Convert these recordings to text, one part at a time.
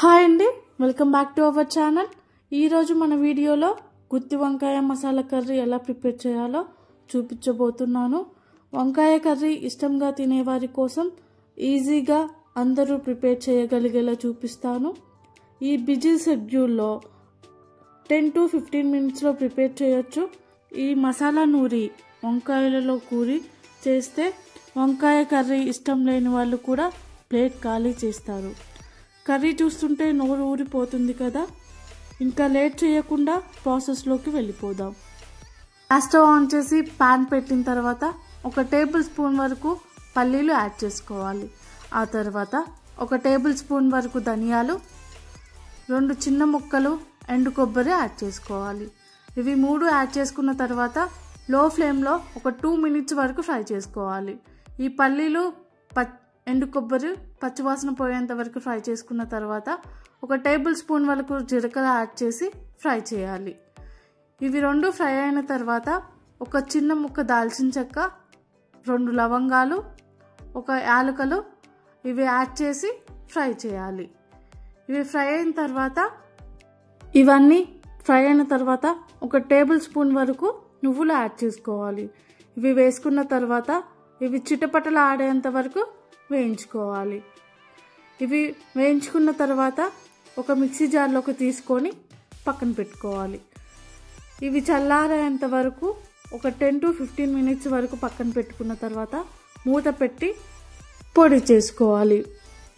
Hi అండి, welcome back to our channel. ఈరోజు మన వీడియోలో గుత్తి వంకాయ మసాలా కర్రీ ఎలా ప్రిపేర్ చేయాలో చూపించబోతున్నాను. వంకాయ కర్రీ ఇష్టంగా తినేవారి కోసం ఈజీగా అందరూ ప్రిపేర్ చేయగలిగేలా చూపిస్తాను. ఈ బిజీ షెడ్యూల్లో 10 to 15 మినిట్స్లో ప్రిపేర్ చేయొచ్చు. ఈ మసాలా నూరి వంకాయలలో కూరి చేస్తే వంకాయ కర్రీ ఇష్టం లేని వాళ్ళు కూడా ప్లేట్ ఖాళీ చేస్తారు. కర్రీ చూస్తుంటే నోరు ఊరిపోతుంది కదా. ఇంకా లేట్ చేయకుండా ప్రాసెస్లోకి వెళ్ళిపోదాం. స్టవ్ ఆన్ చేసి పాన్ పెట్టిన తర్వాత 1 టేబుల్ స్పూన్ వరకు పల్లీలు యాడ్ చేసుకోవాలి. ఆ తర్వాత 1 టేబుల్ స్పూన్ వరకు ధనియాలు, 2 చిన్న ముక్కలు ఎండు కొబ్బరి యాడ్ చేసుకోవాలి. ఇవి 3 యాడ్ చేసుకున్న తర్వాత లో ఫ్లేమ్లో ఒక 2 మినిట్స్ వరకు ఫ్రై చేసుకోవాలి. ఈ పల్లీలు ఎండు కొబ్బరి పచ్చివాసన పోయేంత వరకు ఫ్రై చేసుకున్న తర్వాత 1 టేబుల్ స్పూన్ వరకు జీలకర్ర యాడ్ చేసి ఫ్రై చేయాలి. ఇవి 2 ఫ్రై అయిన తర్వాత 1 చిన్న ముక్క దాల్చిన చెక్క, 2 లవంగాలు, 1 యాలకులు ఇవి యాడ్ చేసి ఫ్రై చేయాలి. ఇవి ఫ్రై అయిన తర్వాత ఇవన్నీ ఫ్రై అయిన తర్వాత 1 టేబుల్ స్పూన్ వరకు నువ్వులు యాడ్ చేసుకోవాలి. ఇవి వేసుకున్న తర్వాత ఇవి చిటపటలు ఆడేంత వరకు వేయించుకోవాలి. ఇవి వేయించుకున్న తర్వాత ఒక మిక్సీ జార్లోకి తీసుకొని పక్కన పెట్టుకోవాలి. ఇవి చల్లారేంత వరకు ఒక 10 to 15 మినిట్స్ వరకు పక్కన పెట్టుకున్న తర్వాత మూత పెట్టి పొడి చేసుకోవాలి.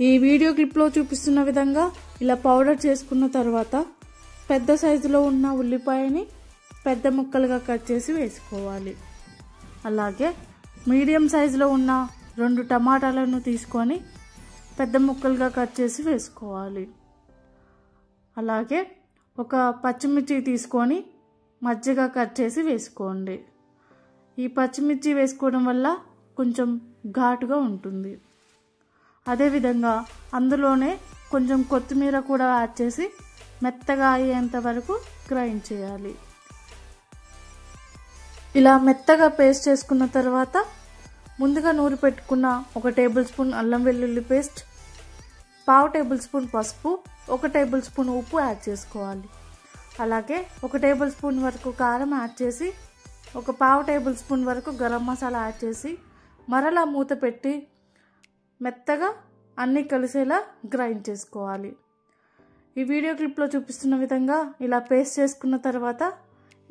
ఈ వీడియో క్లిప్లో చూపిస్తున్న విధంగా ఇలా పౌడర్ చేసుకున్న తర్వాత పెద్ద సైజులో ఉన్న ఉల్లిపాయని పెద్ద ముక్కలుగా కట్ చేసి వేసుకోవాలి. అలాగే మీడియం సైజులో ఉన్న 2 టమాటాలను తీసుకొని పెద్ద ముక్కలుగా కట్ చేసి వేసుకోవాలి. అలాగే 1 పచ్చిమిర్చి తీసుకొని మజ్జిగ కట్ చేసి వేసుకోండి. ఈ పచ్చిమిర్చి వేసుకోవడం వల్ల కొంచెం ఘాటుగా ఉంటుంది. అదేవిధంగా అందులోనే కొంచెం కొత్తిమీర కూడా యాడ్ చేసి మెత్తగా అయ్యేంత వరకు గ్రైండ్ చేయాలి. ఇలా మెత్తగా పేస్ట్ చేసుకున్న తర్వాత ముందుగా నూరి పెట్టుకున్న 1 టేబుల్ స్పూన్ అల్లం వెల్లుల్లి పేస్ట్, 1/2 టేబుల్ స్పూన్ పసుపు, 1 టేబుల్ స్పూన్ ఉప్పు యాడ్ చేసుకోవాలి. అలాగే 1 టేబుల్ స్పూన్ వరకు కారం యాడ్ చేసి 1/2 టేబుల్ స్పూన్ వరకు గరం మసాలా యాడ్ చేసి మరలా మూత పెట్టి మెత్తగా అన్నీ కలిసేలా గ్రైండ్ చేసుకోవాలి. ఈ వీడియో క్లిప్లో చూపిస్తున్న విధంగా ఇలా పేస్ట్ చేసుకున్న తర్వాత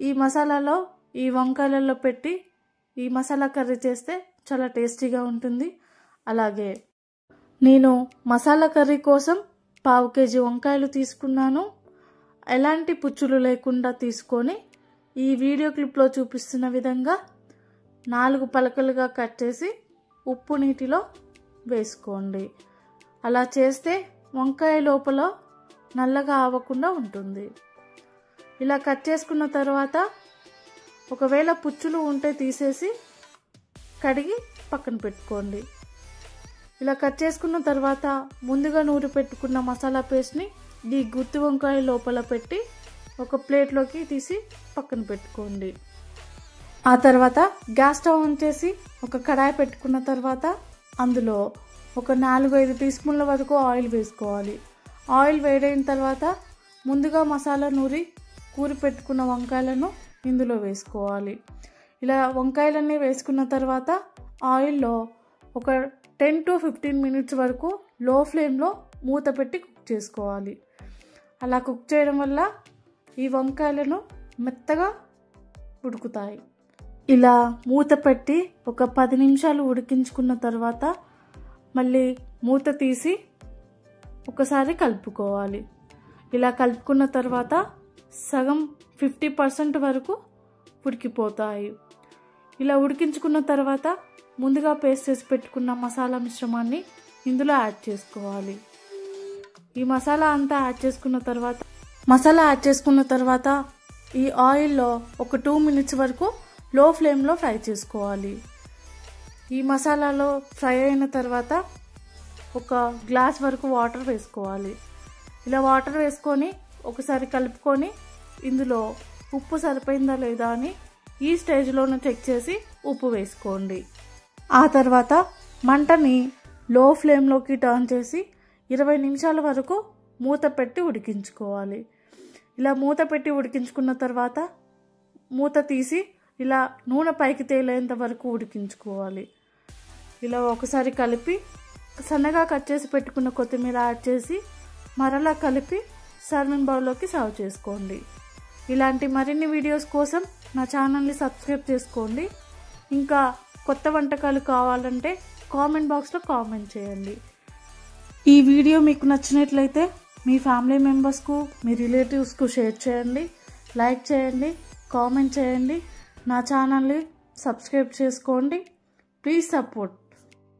ఈ మసాలాలో ఈ వంకాయలలో పెట్టి ఈ మసాలా కర్రీ చేస్తే చాలా టేస్టీగా ఉంటుంది. అలాగే నేను మసాలా కర్రీ కోసం 1/2 కేజీ వంకాయలు తీసుకున్నాను. ఎలాంటి పుచ్చులు లేకుండా తీసుకొని ఈ వీడియో క్లిప్లో చూపిస్తున్న విధంగా 4 పలకలుగా కట్ చేసి ఉప్పు నీటిలో వేసుకోండి. అలా చేస్తే వంకాయ లోపల నల్లగా అవ్వకుండా ఉంటుంది. ఇలా కట్ చేసుకున్న తర్వాత ఒకవేళ పుచ్చులు ఉంటే తీసేసి కడిగి పక్కన పెట్టుకోండి. ఇలా కట్ చేసుకున్న తర్వాత ముందుగా నూరి పెట్టుకున్న మసాలా పేస్ట్ని ఈ గుత్తి వంకాయ లోపల పెట్టి ఒక ప్లేట్లోకి తీసి పక్కన పెట్టుకోండి. ఆ తర్వాత గ్యాస్ స్టవ్ ఆన్ చేసి ఒక కడాయి పెట్టుకున్న తర్వాత అందులో ఒక 4-5 టీ స్పూన్ల వరకు ఆయిల్ వేసుకోవాలి. ఆయిల్ వేడైన తర్వాత ముందుగా మసాలా నూరి కూరి పెట్టుకున్న వంకాయలను ఇందులో వేసుకోవాలి. ఇలా వంకాయలన్నీ వేసుకున్న తర్వాత ఆయిల్లో ఒక 10 to 15 మినిట్స్ వరకు లో ఫ్లేమ్లో మూత పెట్టి కుక్ చేసుకోవాలి. అలా కుక్ చేయడం వల్ల ఈ వంకాయలను మెత్తగా ఉడుకుతాయి. ఇలా మూత పెట్టి ఒక 10 నిమిషాలు ఉడికించుకున్న తర్వాత మళ్ళీ మూత తీసి ఒకసారి కలుపుకోవాలి. ఇలా కలుపుకున్న తర్వాత సగం 50% వరకు ఉడికిపోతాయి. ఇలా ఉడికించుకున్న తర్వాత ముందుగా పేస్ట్ చేసి పెట్టుకున్న మసాలా మిశ్రమాన్ని ఇందులో యాడ్ చేసుకోవాలి. ఈ మసాలా అంతా యాడ్ చేసుకున్న తర్వాత ఈ ఆయిల్లో ఒక 2 మినిట్స్ వరకు లో ఫ్లేమ్లో ఫ్రై చేసుకోవాలి. ఈ మసాలాలో ఫ్రై అయిన తర్వాత 1 గ్లాస్ వరకు వాటర్ వేసుకోవాలి. ఇలా వాటర్ వేసుకొని ఒకసారి కలుపుకొని ఇందులో ఉప్పు సరిపోయిందా లేదా అని ఈ స్టేజ్లోనే చెక్ చేసి ఉప్పు వేసుకోండి. ఆ తర్వాత మంటని లో ఫ్లేమ్లోకి టర్న్ చేసి 20 నిమిషాల వరకు మూత పెట్టి ఉడికించుకోవాలి. ఇలా మూత పెట్టి ఉడికించుకున్న తర్వాత మూత తీసి ఇలా నూనె పైకి తేలేంత వరకు ఉడికించుకోవాలి. ఇలా ఒకసారి కలిపి సన్నగా కట్ చేసి పెట్టుకున్న కొత్తిమీర యాడ్ చేసి మరలా కలిపి సర్వింగ్ బౌల్లోకి సర్వ్ చేసుకోండి. ఇలాంటి మరిన్ని వీడియోస్ కోసం నా ఛానల్ని సబ్స్క్రైబ్ చేసుకోండి. ఇంకా కొత్త వంటకాలు కావాలంటే కామెంట్ బాక్స్లో కామెంట్ చేయండి. ఈ వీడియో మీకు నచ్చినట్లయితే మీ ఫ్యామిలీ మెంబర్స్కు, మీ రిలేటివ్స్కు షేర్ చేయండి, లైక్ చేయండి, కామెంట్ చేయండి. నా ఛానల్ని సబ్స్క్రైబ్ చేసుకోండి. Please support.